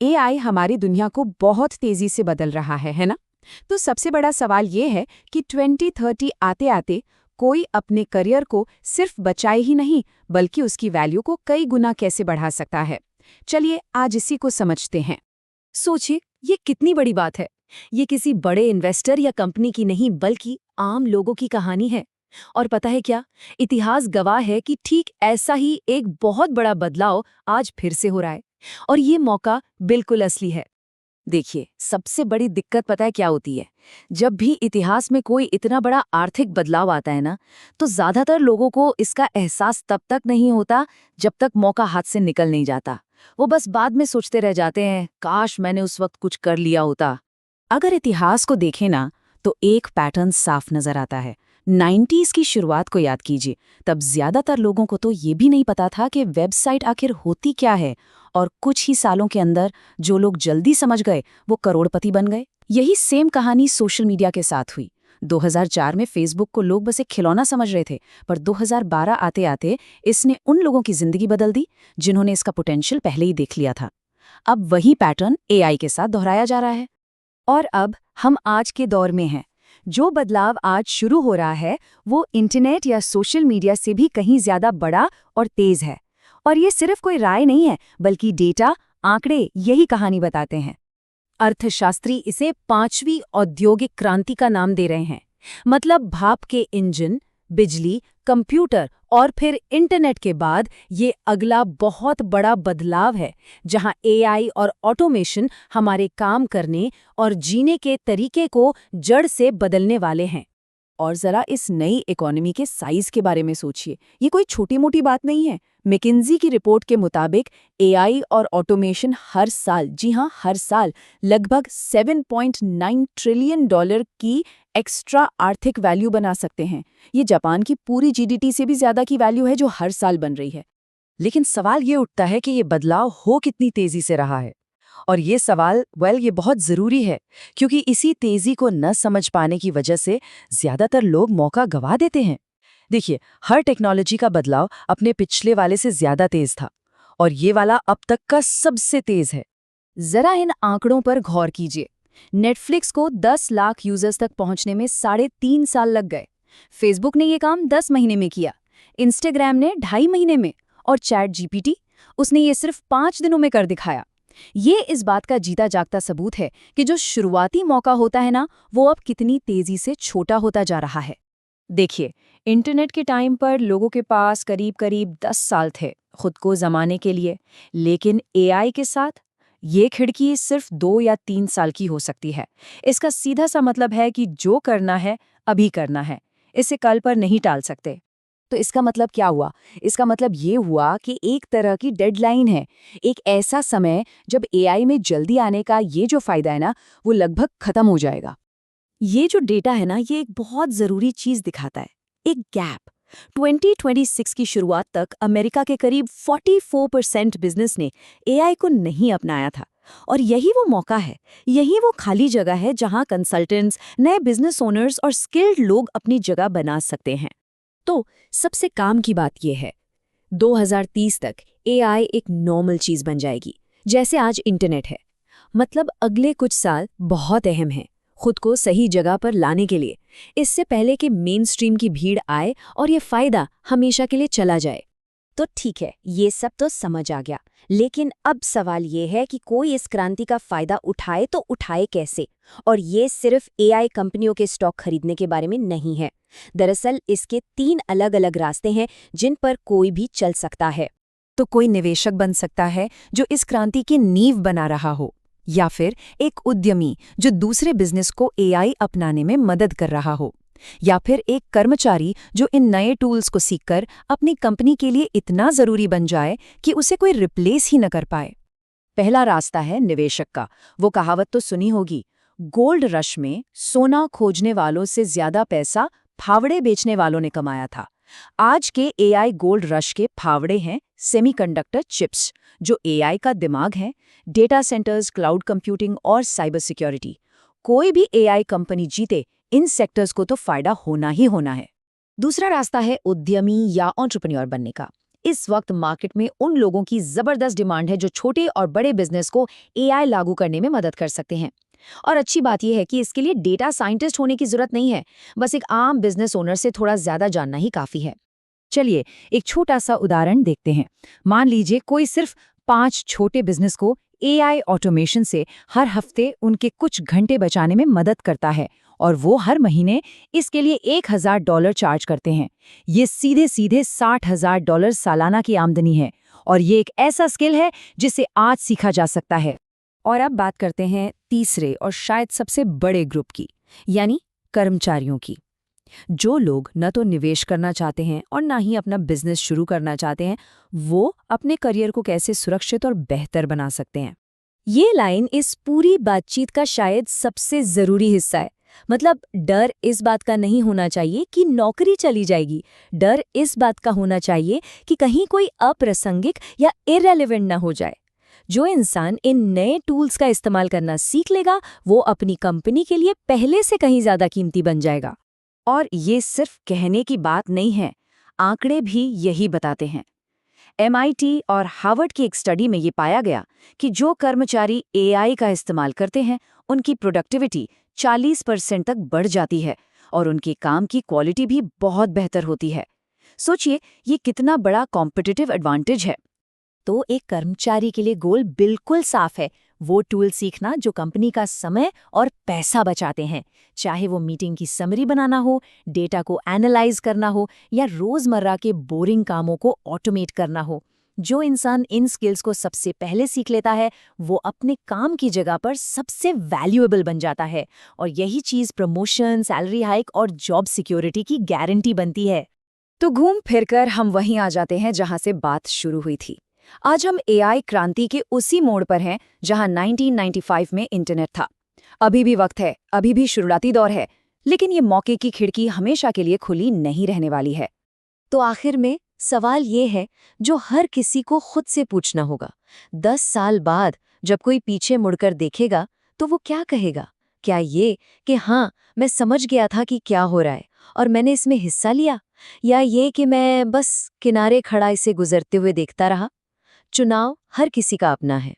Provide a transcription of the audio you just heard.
AI हमारी दुनिया को बहुत तेजी से बदल रहा है ना? तो सबसे बड़ा सवाल ये है कि 2030 आते आते कोई अपने करियर को सिर्फ बचाए ही नहीं बल्कि उसकी वैल्यू को कई गुना कैसे बढ़ा सकता है। चलिए आज इसी को समझते हैं। सोचिए, ये कितनी बड़ी बात है। ये किसी बड़े इन्वेस्टर या कंपनी की नहीं बल्कि आम लोगों की कहानी है। और पता है क्या, इतिहास गवाह है कि ठीक ऐसा ही एक बहुत बड़ा बदलाव आज फिर से हो रहा है। और ये मौका बिल्कुल असली है। देखिए, सबसे बड़ी दिक्कत पता है क्या होती है? जब भी इतिहास में कोई इतना बड़ा आर्थिक बदलाव आता है ना, तो ज्यादातर लोगों को इसका एहसास तब तक नहीं होता जब तक मौका हाथ से निकल नहीं जाता। वो बस बाद में सोचते रह जाते हैं, काश मैंने उस वक्त कुछ कर लिया होता। अगर इतिहास को देखें ना तो एक पैटर्न साफ नजर आता है। 90s की शुरुआत को याद कीजिए। तब ज्यादातर लोगों को तो ये भी नहीं पता था कि वेबसाइट आखिर होती क्या है, और कुछ ही सालों के अंदर जो लोग जल्दी समझ गए वो करोड़पति बन गए। यही सेम कहानी सोशल मीडिया के साथ हुई। 2004 में फेसबुक को लोग बस एक खिलौना समझ रहे थे, पर 2012 आते आते इसने उन लोगों की जिंदगी बदल दी जिन्होंने इसका पोटेंशियल पहले ही देख लिया था। अब वही पैटर्न एआई के साथ दोहराया जा रहा है। और अब हम आज के दौर में हैं। जो बदलाव आज शुरू हो रहा है वो इंटरनेट या सोशल मीडिया से भी कहीं ज्यादा बड़ा और तेज है। और ये सिर्फ कोई राय नहीं है, बल्कि डेटा, आंकड़े यही कहानी बताते हैं। अर्थशास्त्री इसे 5वीं औद्योगिक क्रांति का नाम दे रहे हैं। मतलब भाप के इंजन, बिजली, कंप्यूटर और फिर इंटरनेट के बाद ये अगला बहुत बड़ा बदलाव है, जहां एआई और ऑटोमेशन हमारे काम करने और जीने के तरीके को जड़ से बदलने वाले हैं। और जरा इस नई इकोनॉमी के साइज के बारे में सोचिए। ये कोई छोटी मोटी बात नहीं है। मैकिन्जी की रिपोर्ट के मुताबिक एआई और ऑटोमेशन हर साल, जी हां हर साल, लगभग $7.9 ट्रिलियन की एक्स्ट्रा आर्थिक वैल्यू बना सकते हैं। ये जापान की पूरी जीडीपी से भी ज्यादा की वैल्यू है जो हर साल बन रही है। लेकिन सवाल ये उठता है कि ये बदलाव हो कितनी तेजी से रहा है। और ये सवाल ये बहुत जरूरी है, क्योंकि इसी तेजी को न समझ पाने की वजह से ज्यादातर लोग मौका गवा देते हैं। देखिए, हर टेक्नोलॉजी का बदलाव अपने पिछले वाले से ज्यादा तेज था, और ये वाला अब तक का सबसे तेज है। जरा इन आंकड़ों पर गौर कीजिए। नेटफ्लिक्स को 10 लाख यूजर्स तक पहुंचने में 3.5 साल लग गए। फेसबुक ने ये काम 10 महीने में किया, इंस्टाग्राम ने 2.5 महीने में, और चैट जीपीटी, उसने ये सिर्फ 5 दिनों में कर दिखाया। ये इस बात का जीता जागता सबूत है कि जो शुरुआती मौका होता है ना, वो अब कितनी तेजी से छोटा होता जा रहा है। देखिए, इंटरनेट के टाइम पर लोगों के पास करीब करीब 10 साल थे खुद को जमाने के लिए, लेकिन एआई के साथ ये खिड़की सिर्फ 2 या 3 साल की हो सकती है। इसका सीधा सा मतलब है कि जो करना है अभी करना है, इसे कल पर नहीं टाल सकते। तो इसका मतलब क्या हुआ? इसका मतलब ये हुआ कि एक तरह की डेडलाइन है, एक ऐसा समय जब एआई में जल्दी आने का ये जो फायदा है ना, वो लगभग खत्म हो जाएगा। ये जो डेटा है ना, ये एक बहुत जरूरी चीज दिखाता है, एक गैप। 2026 की शुरुआत तक अमेरिका के करीब 44% बिजनेस ने एआई को नहीं अपनाया था। और यही वो मौका है, यही वो खाली जगह है जहां कंसल्टेंट्स, नए बिजनेस ओनर्स और स्किल्ड लोग अपनी जगह बना सकते हैं। तो सबसे काम की बात यह है, 2030 तक एआई एक नॉर्मल चीज बन जाएगी, जैसे आज इंटरनेट है। मतलब अगले कुछ साल बहुत अहम हैं खुद को सही जगह पर लाने के लिए, इससे पहले कि मेन स्ट्रीम की भीड़ आए और ये फायदा हमेशा के लिए चला जाए। तो ठीक है, ये सब तो समझ आ गया, लेकिन अब सवाल ये है कि कोई इस क्रांति का फायदा उठाए तो उठाए कैसे? और ये सिर्फ एआई कंपनियों के स्टॉक खरीदने के बारे में नहीं है। दरअसल इसके 3 अलग-अलग रास्ते हैं जिन पर कोई भी चल सकता है। तो कोई निवेशक बन सकता है जो इस क्रांति की नींव बना रहा हो, या फिर एक उद्यमी जो दूसरे बिजनेस को एआई अपनाने में मदद कर रहा हो, या फिर एक कर्मचारी जो इन नए टूल्स को सीखकर अपनी कंपनी के लिए इतना जरूरी बन जाए कि उसे कोई रिप्लेस ही न कर पाए। पहला रास्ता है निवेशक का। वो कहावत तो सुनी होगी, गोल्ड रश में सोना खोजने वालों से ज्यादा पैसा फावड़े बेचने वालों ने कमाया था। आज के एआई गोल्ड रश के फावड़े हैं सेमीकंडक्टर चिप्स, जो एआई का दिमाग है, डेटा सेंटर्स, क्लाउड कंप्यूटिंग और साइबर सिक्योरिटी। कोई भी एआई कंपनी जीते, इन सेक्टर्स को तो फायदा होना ही होना है। दूसरा रास्ता है उद्यमी या एंटरप्रेन्योर बनने का। इस वक्त मार्केट में उन लोगों की जबरदस्त डिमांड है जो छोटे और बड़े बिजनेस को एआई लागू करने में मदद कर सकते हैं। और अच्छी बात यह है कि इसके लिए डेटा साइंटिस्ट होने की जरूरत नहीं है, बस एक आम बिजनेस ओनर से थोड़ा ज्यादा जानना ही काफी है। चलिए एक छोटा सा उदाहरण देखते हैं। मान लीजिए कोई सिर्फ 5 छोटे बिजनेस को एआई ऑटोमेशन से हर हफ्ते उनके कुछ घंटे बचाने में मदद करता है और वो हर महीने इसके लिए $1000 चार्ज करते हैं। ये सीधे सीधे $60,000 सालाना की आमदनी है और ये एक ऐसा स्किल है जिसे आज सीखा जा सकता है। और अब बात करते हैं तीसरे और शायद सबसे बड़े ग्रुप की, यानी कर्मचारियों की। जो लोग न तो निवेश करना चाहते हैं और ना ही अपना बिजनेस शुरू करना चाहते हैं, वो अपने करियर को कैसे सुरक्षित और बेहतर बना सकते हैं। ये लाइन इस पूरी बातचीत का शायद सबसे जरूरी हिस्सा है। मतलब डर इस बात का नहीं होना चाहिए कि नौकरी चली जाएगी, डर इस बात का होना चाहिए कि कहीं कोई अप्रासंगिक या इररिलेवेंट ना हो जाए। जो इंसान इन नए टूल्स का इस्तेमाल करना सीख लेगा, वो अपनी कंपनी के लिए पहले से कहीं ज्यादा कीमती बन जाएगा। और ये सिर्फ कहने की बात नहीं है, आंकड़े भी यही बताते हैं। MIT और हार्वर्ड की एक स्टडी में ये पाया गया कि जो कर्मचारी AI का इस्तेमाल करते हैं, उनकी प्रोडक्टिविटी 40% तक बढ़ जाती है और उनके काम की क्वालिटी भी बहुत बेहतर होती है। सोचिए, ये कितना बड़ा कॉम्पिटिटिव एडवांटेज है। तो एक कर्मचारी के लिए गोल बिल्कुल साफ है, वो टूल सीखना जो कंपनी का समय और पैसा बचाते हैं, चाहे वो मीटिंग की समरी बनाना हो, डेटा को एनालाइज करना हो या रोजमर्रा के बोरिंग कामों को ऑटोमेट करना हो। जो इंसान इन स्किल्स को सबसे पहले सीख लेता है, वो अपने काम की जगह पर सबसे वैल्यूएबल बन जाता है और यही चीज प्रमोशन, सैलरी हाइक और जॉब सिक्योरिटी की गारंटी बनती है। तो घूम फिरकर हम वहीं आ जाते हैं जहां से बात शुरू हुई थी। आज हम AI क्रांति के उसी मोड़ पर हैं जहां 1995 में इंटरनेट था। अभी भी वक्त है, अभी भी शुरुआती दौर है, लेकिन ये मौके की खिड़की हमेशा के लिए खुली नहीं रहने वाली है। तो आखिर में सवाल ये है जो हर किसी को खुद से पूछना होगा। 10 साल बाद जब कोई पीछे मुड़कर देखेगा तो वो क्या कहेगा? क्या ये कि हाँ, मैं समझ गया था कि क्या हो रहा है और मैंने इसमें हिस्सा लिया, या ये कि मैं बस किनारे खड़ा इसे गुजरते हुए देखता रहा? चुनाव हर किसी का अपना है।